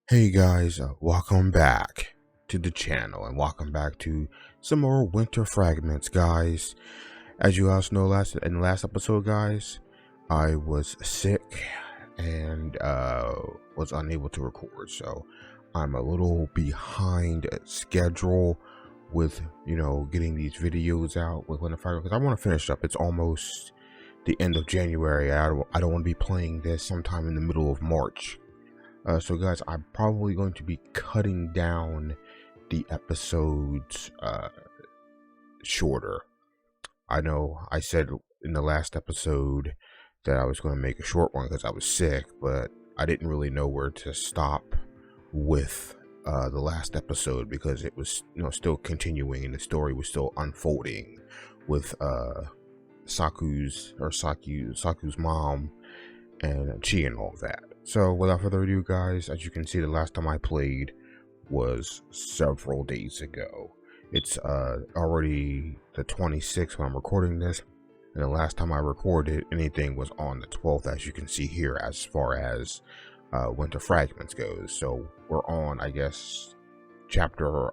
Hey guys, welcome back to the channel and welcome back to some more winter fragments, guys. As you guys know, in the last episode, guys, I was sick and was unable to record, so I'm a little behind schedule with getting these videos out with winter fragments because I want to finish up. It's almost the end of January. I don't want to be playing this sometime in the middle of March. So guys, I'm probably going to be cutting down the episodes shorter. I know I said in the last episode that I was going to make a short one because I was sick, but I didn't really know where to stop with the last episode because it was still continuing and the story was still unfolding with Saku's mom and Chi and all that. So without further ado, guys, as you can see, the last time I played was several days ago. It's already the 26th when I'm recording this, and the last time I recorded anything was on the 12th, as you can see here, as far as Winter Fragments goes. So we're on, I guess, chapter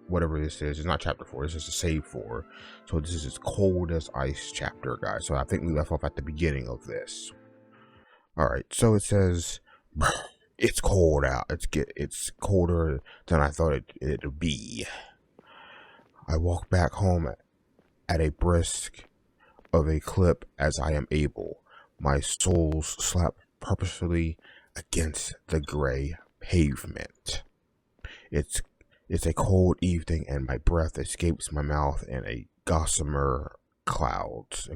whatever this is. It's not chapter 4, this is a save 4. So this is as cold as ice chapter, guys. So I think we left off at the beginning of this. Alright, so it says, it's cold out. It's colder than I thought it'd be. I walk back home at a brisk of a clip as I am able. My soles slap purposefully against the gray pavement. It's a cold evening and my breath escapes my mouth in a gossamer clouds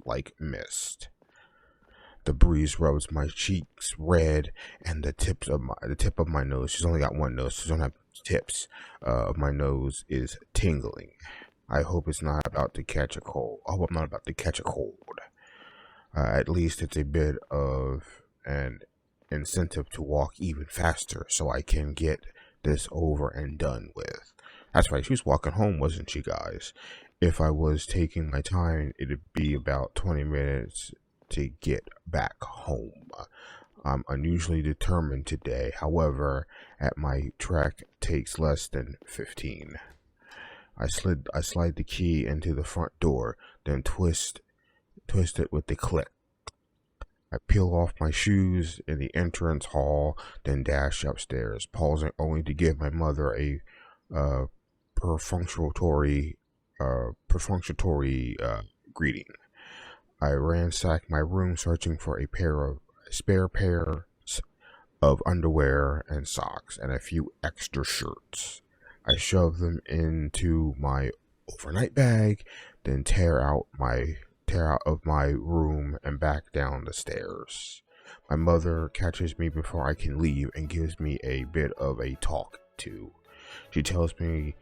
like mist. The breeze rubs my cheeks red, and the tip of my nose. She's only got one nose. She doesn't have tips. Of my nose is tingling. I hope it's not about to catch a cold. I hope I'm not about to catch a cold. At least it's a bit of an incentive to walk even faster, so I can get this over and done with. That's right. She was walking home, wasn't she, guys? If I was taking my time, it'd be about 20 minutes. To get back home. I'm unusually determined today. However, at my trek takes less than 15. I slide the key into the front door, then twist it with a click. I peel off my shoes in the entrance hall, then dash upstairs, pausing only to give my mother a perfunctory greeting. I ransack my room searching for a spare pairs of underwear and socks and a few extra shirts. I shove them into my overnight bag, then tear out of my room and back down the stairs. My mother catches me before I can leave and gives me a bit of a talk to. She tells me,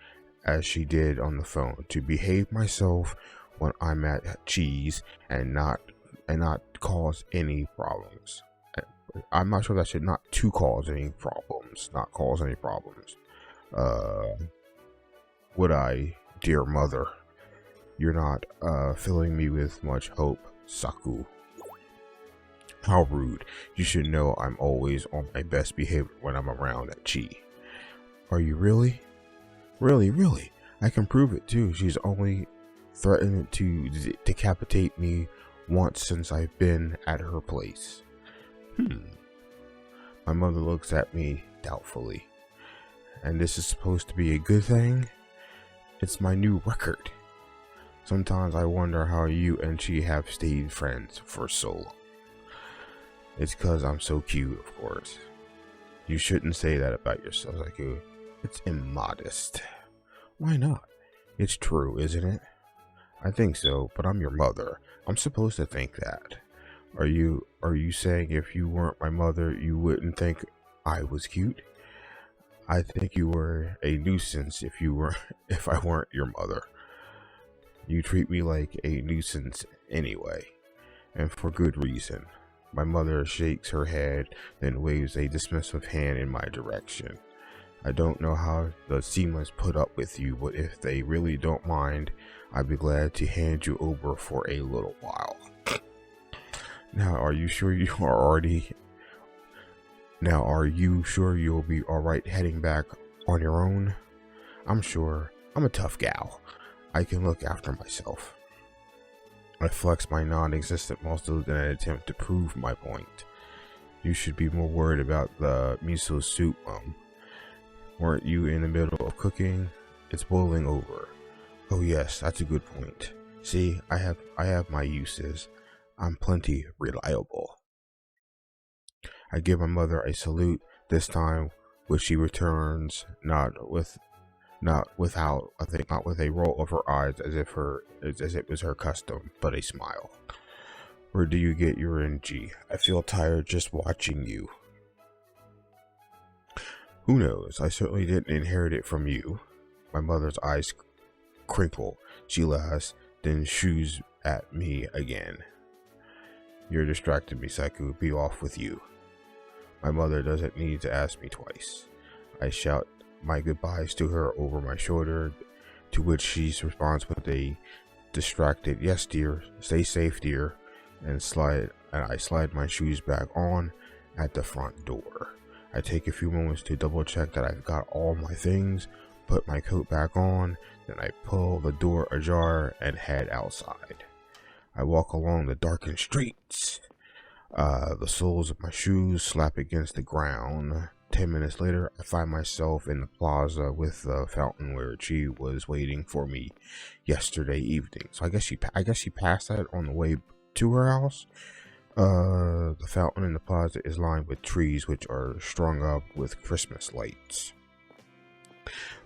as she did on the phone, to behave myself when I'm at cheese and not cause any problems. I'm not sure that should not to cause any problems, not cause any problems. Would I, dear mother? You're not filling me with much hope, Saku. How rude. You should know I'm always on my best behavior when I'm around at Chi. Are you really? Really? I can prove it too. She's only threatened to decapitate me once since I've been at her place. My mother looks at me doubtfully. And this is supposed to be a good thing? It's my new record. Sometimes I wonder how you and she have stayed friends for so long. It's because I'm so cute, of course. You shouldn't say that about yourself. Like, it's immodest. Why not? It's true, isn't it? I think so, but I'm your mother. I'm supposed to think that. Are you saying if you weren't my mother, you wouldn't think I was cute? I think you were a nuisance if I weren't your mother. You treat me like a nuisance anyway, and for good reason. My mother shakes her head, then waves a dismissive hand in my direction. I don't know how the Seamans put up with you, but if they really don't mind, I'd be glad to hand you over for a little while. Now, are you sure you are already Now, are you sure you'll be alright heading back on your own? I'm sure. I'm a tough gal. I can look after myself. I flex my non-existent muscles in an attempt to prove my point. You should be more worried about the miso soup, Mom. Weren't you in the middle of cooking? It's boiling over. Oh yes, that's a good point. See, I have my uses. I'm plenty reliable. I give my mother a salute, this time which she returns not with a roll of her eyes as if it was her custom, but a smile. Where do you get your energy? I feel tired just watching you. Who knows? I certainly didn't inherit it from you. My mother's eyes crinkle. She laughs, then shoos at me again. You're distracting me, Psycho. Be off with you. My mother doesn't need to ask me twice. I shout my goodbyes to her over my shoulder, to which she responds with a distracted "Yes, dear. Stay safe, dear," and I slide my shoes back on at the front door. I take a few moments to double check that I've got all my things, put my coat back on, then I pull the door ajar and head outside. I walk along the darkened streets. The soles of my shoes slap against the ground. 10 minutes later, I find myself in the plaza with the fountain where she was waiting for me yesterday evening. So I guess she passed that on the way to her house. The fountain in the plaza is lined with trees which are strung up with Christmas lights.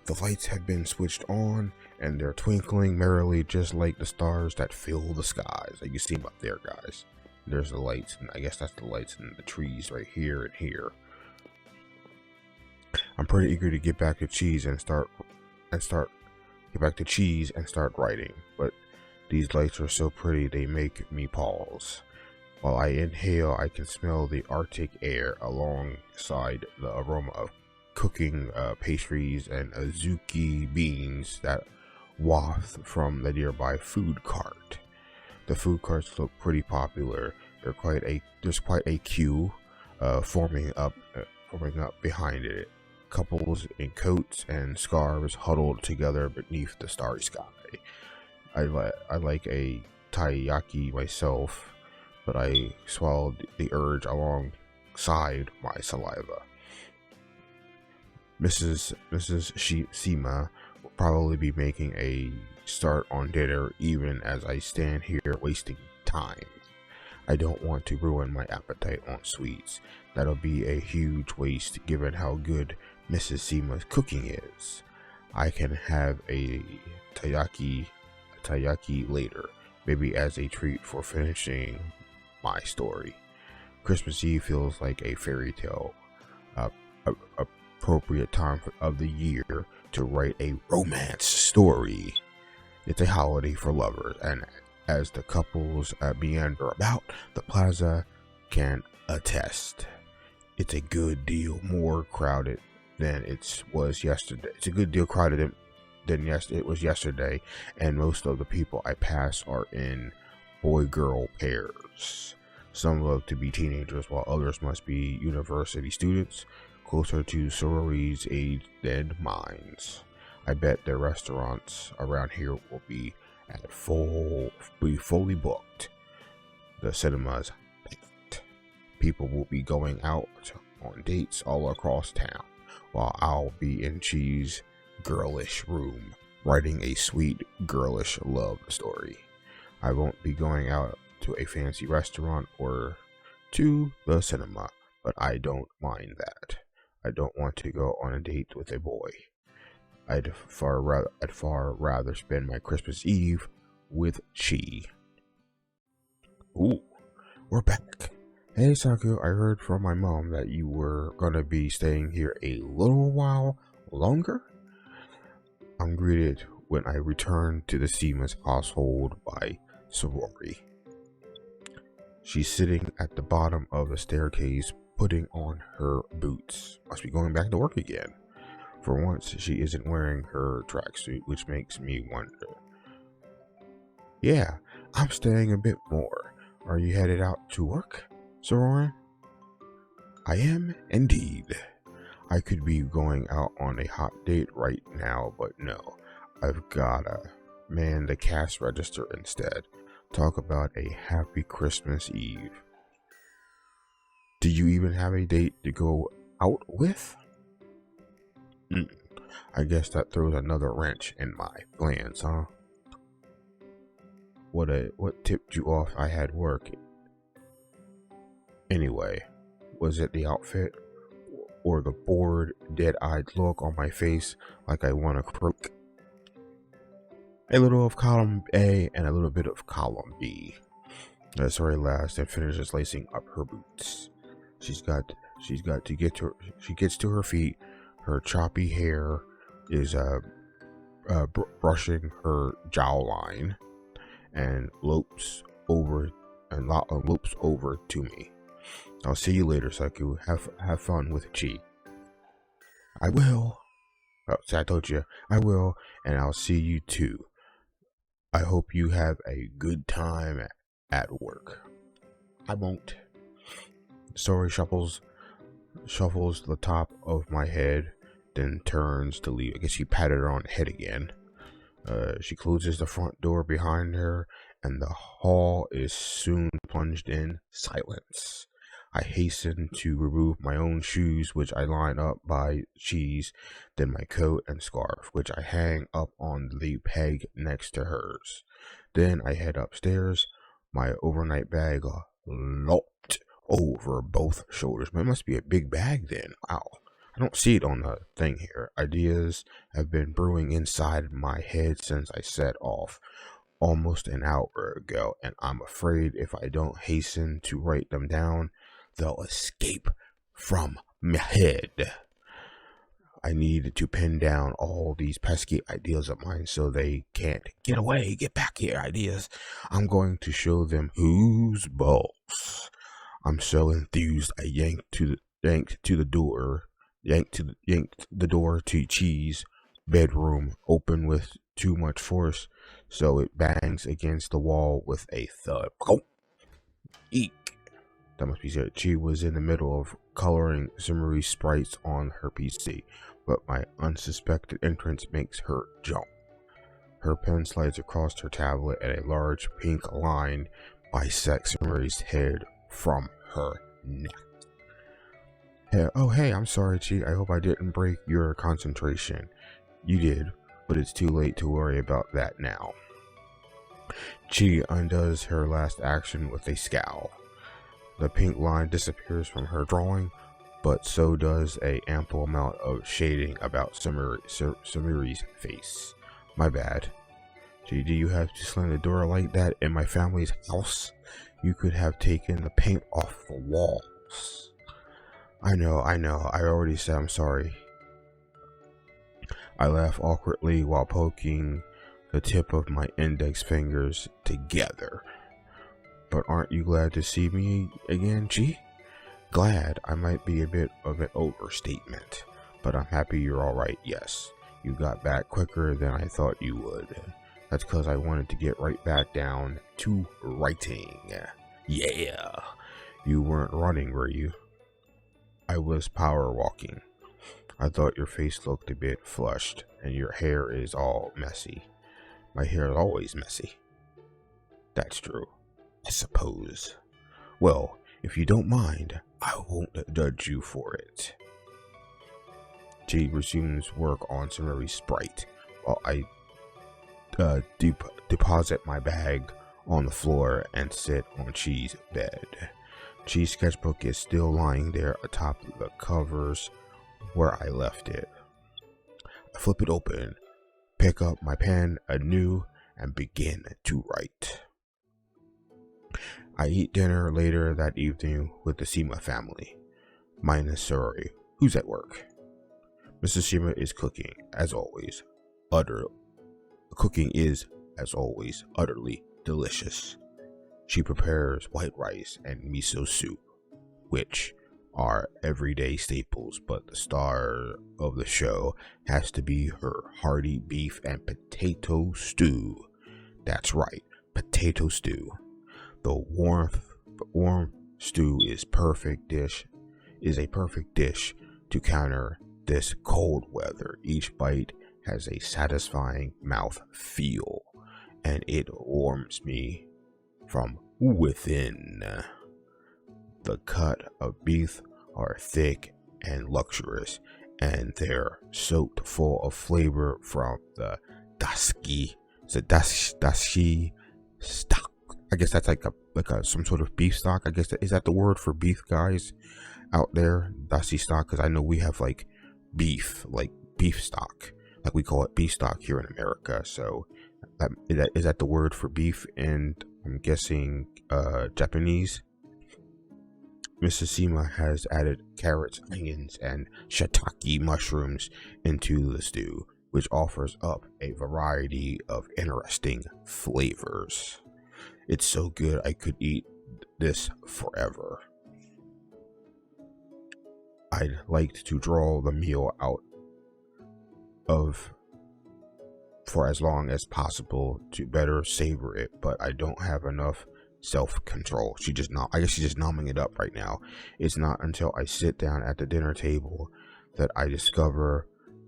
The lights have been switched on and they're twinkling merrily just like the stars that fill the skies. Like you see them up there, guys. There's the lights, and I guess that's the lights in the trees right here and here. I'm pretty eager to get back to cheese and start writing, but these lights are so pretty they make me pause. While I inhale, I can smell the Arctic air alongside the aroma of cooking pastries and azuki beans that waft from the nearby food cart. The food carts look pretty popular. There's quite a queue forming up behind it. Couples in coats and scarves huddled together beneath the starry sky. I like a taiyaki myself, but I swallowed the urge alongside my saliva. Mrs. Sima will probably be making a start on dinner even as I stand here wasting time. I don't want to ruin my appetite on sweets. That'll be a huge waste given how good Mrs. Sima's cooking is. I can have a taiyaki later, maybe as a treat for finishing my story. Christmas Eve feels like a fairy tale, appropriate time of the year to write a romance story. It's a holiday for lovers, and as the couples meander about the plaza can attest, it's a good deal more crowded than it was yesterday. It's a good deal crowded than it was yesterday, and most of the people I pass are in boy-girl pairs. Some look to be teenagers, while others must be university students, closer to sororities' age than mine. I bet the restaurants around here will be fully booked. The cinemas packed. People will be going out on dates all across town, while I'll be in Chee's girlish room, writing a sweet girlish love story. I won't be going out to a fancy restaurant or to the cinema, but I don't mind that. I don't want to go on a date with a boy. I'd far rather spend my Christmas Eve with Chi. Ooh, we're back. Hey Saku, I heard from my mom that you were gonna be staying here a little while longer. I'm greeted when I return to the Sima's household by Sorori. She's sitting at the bottom of the staircase putting on her boots. Must be going back to work again. For once, she isn't wearing her tracksuit, which makes me wonder. Yeah, I'm staying a bit more. Are you headed out to work, Sorori? I am indeed. I could be going out on a hot date right now, but no. I've gotta man the cash register instead. Talk about a happy Christmas Eve. Do you even have a date to go out with? I guess that throws another wrench in my plans, huh? What tipped you off I had work? Anyway, was it the outfit? Or the bored, dead-eyed look on my face like I want to croak? A little of column A and a little bit of column B. Sorry, last and finishes lacing up her boots. She gets to her feet. Her choppy hair is brushing her jawline and lopes over to me. I'll see you later, Saku. Have fun with Chi. I will. Oh, see, I told you I will, and I'll see you too. I hope you have a good time at work. I won't. Sorry shuffles the top of my head, then turns to leave. I guess she patted her on the head again. She closes the front door behind her, and the hall is soon plunged in silence. I hasten to remove my own shoes, which I line up by Chi's, then my coat and scarf, which I hang up on the peg next to hers. Then I head upstairs, my overnight bag locked over both shoulders. Man, it must be a big bag then. Wow. I don't see it on the thing here. Ideas have been brewing inside my head since I set off almost an hour ago, and I'm afraid if I don't hasten to write them down, they'll escape from my head. I need to pin down all these pesky ideas of mine so they can't get away. Get back here, ideas. I'm going to show them who's boss. I'm so enthused I yanked the door to Chi's bedroom open with too much force, so it bangs against the wall with a thud. Eek. That must be said. Chi was in the middle of coloring Sumeri's sprites on her PC, but my unsuspected entrance makes her jump. Her pen slides across her tablet, and a large pink line bisects Sumeri's head from her neck. Hey, I'm sorry, Chi. I hope I didn't break your concentration. You did, but it's too late to worry about that now. Chi undoes her last action with a scowl. The pink line disappears from her drawing, but so does an ample amount of shading about Sumeri's face. My bad. Chi, do you have to slam the door like that in my family's house? You could have taken the paint off the walls. I know. I already said I'm sorry. I laugh awkwardly while poking the tip of my index fingers together. But aren't you glad to see me again, Chi? Glad I might be a bit of an overstatement, but I'm happy you're alright, yes. You got back quicker than I thought you would. That's because I wanted to get right back down to writing. Yeah. You weren't running, were you? I was power walking. I thought your face looked a bit flushed, and your hair is all messy. My hair is always messy. That's true, I suppose. Well, if you don't mind, I won't judge you for it. Chi resumes work on Sumeri's sprite, while I deposit my bag on the floor and sit on Chi's bed. Chi's sketchbook is still lying there atop the covers where I left it. I flip it open, pick up my pen anew, and begin to write. I eat dinner later that evening with the Sima family, minus Sorori, who's at work. Mrs. Shima is cooking, as always. Cooking is, as always, utterly delicious. She prepares white rice and miso soup, which are everyday staples, but the star of the show has to be her hearty beef and potato stew. That's right, potato stew. The warm stew is perfect dish is a perfect dish to counter this cold weather. Each bite has a satisfying mouth feel, and it warms me from within. The cut of beef are thick and luxurious, and they're soaked full of flavor from the dashi stock. I guess that's like a some sort of beef stock. I guess is that the word for beef, guys out there? Dashi stock, because I know we have like beef stock, like we call it beef stock here in America. So is that the word for beef? And I'm guessing Japanese. Mrs. Sima has added carrots, onions, and shiitake mushrooms into the stew, which offers up a variety of interesting flavors. It's so good I could eat this forever. I'd like to draw the meal out of for as long as possible to better savor it, but I don't have enough self-control. I guess she's just numbing it up right now. It's not until I sit down at the dinner table that I discover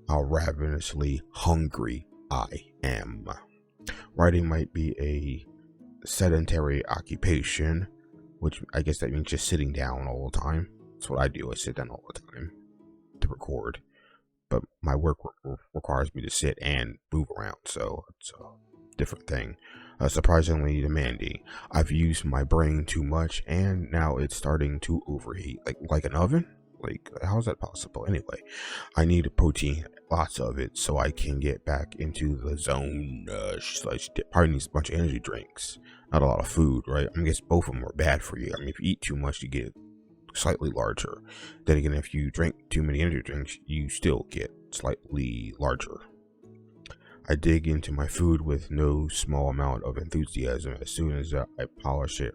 how ravenously hungry I am. Writing might be a sedentary occupation, which I guess that means just sitting down all the time. That's what I do. I sit down all the time to record, but my work requires me to sit and move around, so it's a different thing. Surprisingly demanding. I've used my brain too much, and now it's starting to overheat, like an oven. Like, how is that possible? Anyway, I need protein, lots of it, so I can get back into the zone. So I probably needs a bunch of energy drinks, not a lot of food, right? I guess both of them are bad for you. I mean, if you eat too much, you get slightly larger. Then again, if you drink too many energy drinks, you still get slightly larger. I dig into my food with no small amount of enthusiasm as soon as I polish it,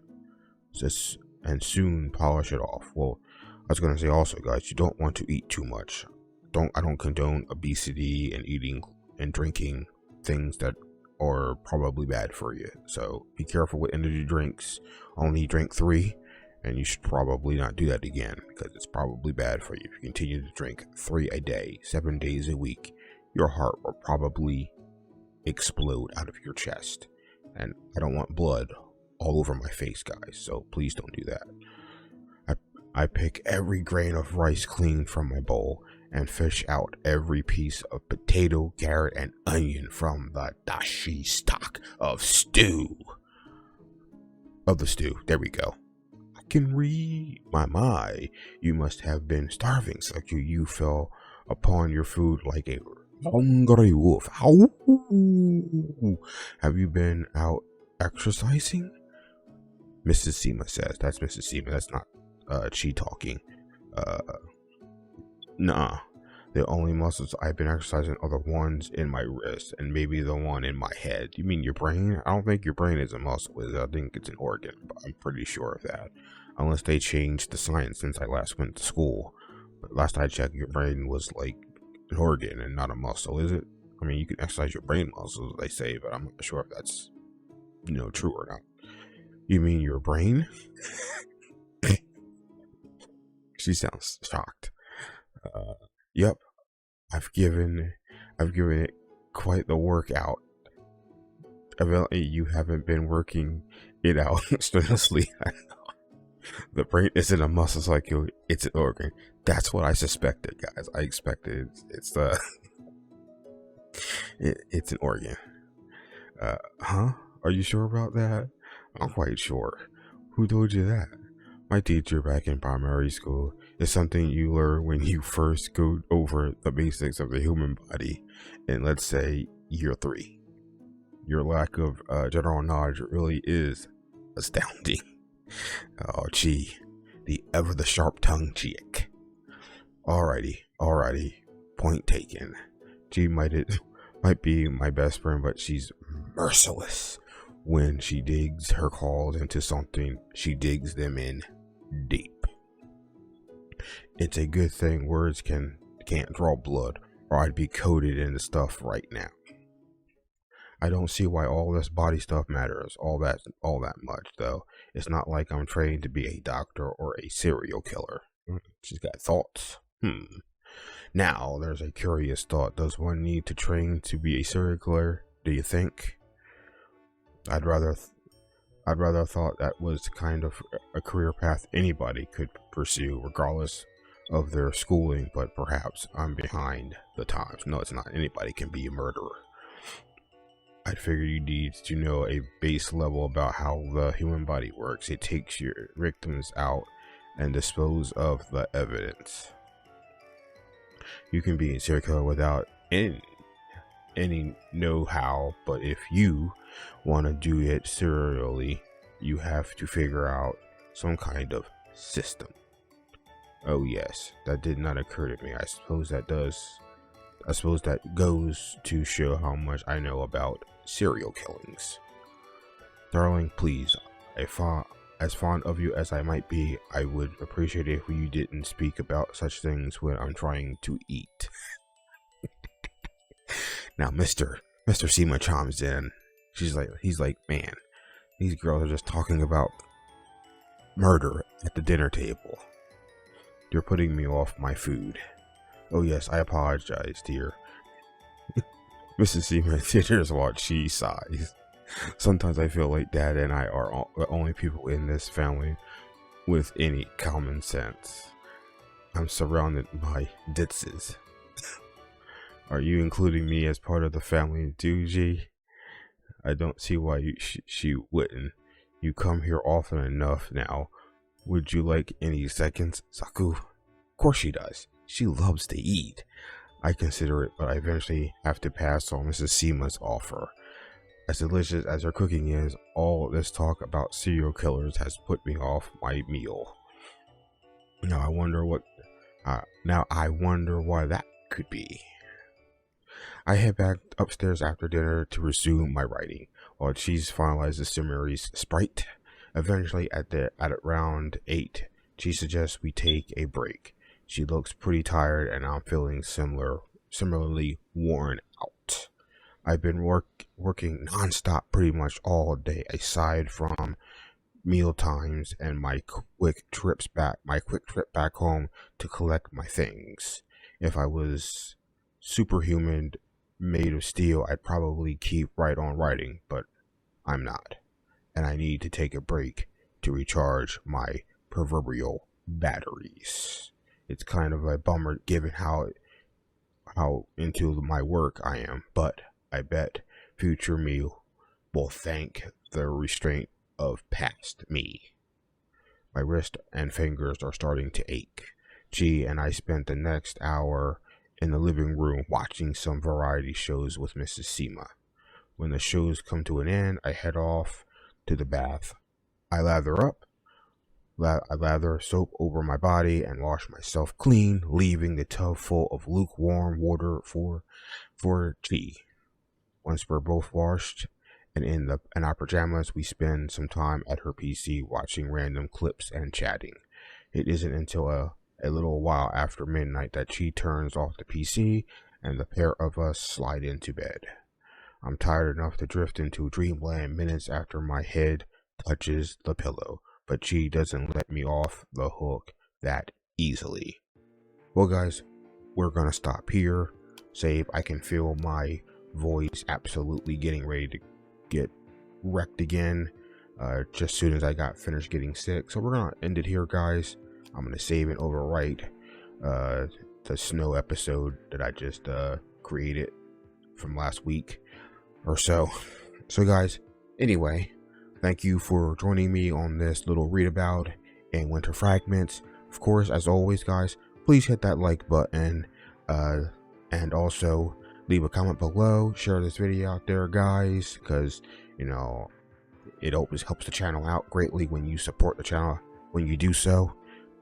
and soon polish it off. Well, I was gonna say also, guys, you don't want to eat too much. I don't condone obesity and eating and drinking things that are probably bad for you. So be careful with energy drinks. Only drink 3, and you should probably not do that again because it's probably bad for you. If you continue to drink 3 a day, 7 days a week, your heart will probably explode out of your chest, and I don't want blood all over my face, guys, so please don't do that. I pick every grain of rice clean from my bowl and fish out every piece of potato, carrot, and onion from the dashi stock of the stew. There we go. I can read my. You must have been starving, so you fell upon your food like a hungry wolf. Ow. Have you been out exercising? Mrs. Sima says. That's Mrs. Sima. That's not Chi talking. Nah. The only muscles I've been exercising are the ones in my wrist and maybe the one in my head. You mean your brain? I don't think your brain is a muscle. I think it's an organ, but I'm pretty sure of that. Unless they changed the science since I last went to school. But last I checked, your brain was like an organ and not a muscle, is it? I mean, you can exercise your brain muscles, they say, but I'm not sure if that's, true or not. You mean your brain? She sounds shocked. Yep, I've given it quite the workout. Evidently, you haven't been working it out strenuously. I know. The brain isn't a muscle cycle; it's an organ. That's what I suspected, guys. I expected it's it's an organ. Huh? Are you sure about that? I'm quite sure. Who told you that? My teacher back in primary school. Is something you learn when you first go over the basics of the human body in, let's say, year 3. Your lack of general knowledge really is astounding. Oh, gee, the ever the sharp-tongued chick. Alrighty. Point taken. She might be my best friend, but she's merciless. When she digs her claws into something, she digs them in deep. It's a good thing words can't draw blood, or I'd be coated in the stuff right now. I don't see why all this body stuff matters all that much, though. It's not like I'm trained to be a doctor or a serial killer. She's got thoughts. Now, there's a curious thought. Does one need to train to be a serial killer, do you think? I'd rather thought that was kind of a career path anybody could pursue, regardless of their schooling, but perhaps I'm behind the times. No, it's not. Anybody can be a murderer. I figured you need to know a base level about how the human body works. It takes your victims out and dispose of the evidence. You can be a serial killer without any know-how, but if you want to do it serially, you have to figure out some kind of system. Oh yes, that did not occur to me. I suppose that goes to show how much I know about serial killings. Darling, please, as fond of you as I might be, I would appreciate it if you didn't speak about such things when I'm trying to eat. Now, Mr. Seema chimes in. He's like, man, these girls are just talking about murder at the dinner table. You're putting me off my food. Oh yes, I apologize, dear. Mrs. Seema tears while she sighs. Sometimes I feel like Dad and I are the only people in this family with any common sense. I'm surrounded by ditzes. Are you including me as part of the family too, G? I don't see why she wouldn't. You come here often enough now. Would you like any seconds, Saku? Of course she does. She loves to eat. I consider it, but I eventually have to pass on Mrs. Seema's offer. As delicious as her cooking is, all this talk about serial killers has put me off my meal. Now I wonder why that could be. I head back upstairs after dinner to resume my writing, while Cheese finalizes Simmery's sprite. Eventually, at around 8, she suggests we take a break. She looks pretty tired, and I'm feeling similarly worn out. I've been working non-stop pretty much all day, aside from meal times and my quick trip back home to collect my things. If I was superhuman, made of steel, I'd probably keep right on writing, but I'm not, and I need to take a break to recharge my proverbial batteries. It's kind of a bummer given how into my work I am, but I bet future me will thank the restraint of past me. My wrist and fingers are starting to ache. G and I spent the next hour in the living room watching some variety shows with Mrs. Seema. When the shows come to an end, I head off to the bath. I lather up, I lather soap over my body and wash myself clean, leaving the tub full of lukewarm water for G. Once we're both washed and in our pajamas, we spend some time at her PC watching random clips and chatting. It isn't until a little while after midnight that she turns off the PC and the pair of us slide into bed. I'm tired enough to drift into dreamland minutes after my head touches the pillow, but she doesn't let me off the hook that easily. Well guys, we're gonna stop here. Save, I can feel my voice absolutely getting ready to get wrecked again just as soon as I got finished getting sick. So we're gonna end it here, guys. I'm gonna save and overwrite the snow episode that I just created from last week or so. So guys, anyway, thank you for joining me on this little read about in Winter Fragments. Of course, as always guys, please hit that like button and also leave a comment below. Share this video out there guys, because you know it always helps the channel out greatly when you support the channel. When you do so,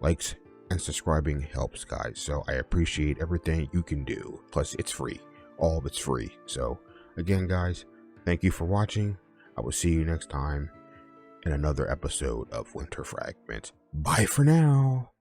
likes and subscribing helps guys, so I appreciate everything you can do. Plus it's free, all of it's free. So again guys, thank you for watching. I will see you next time in another episode of Winter Fragments. Bye for now.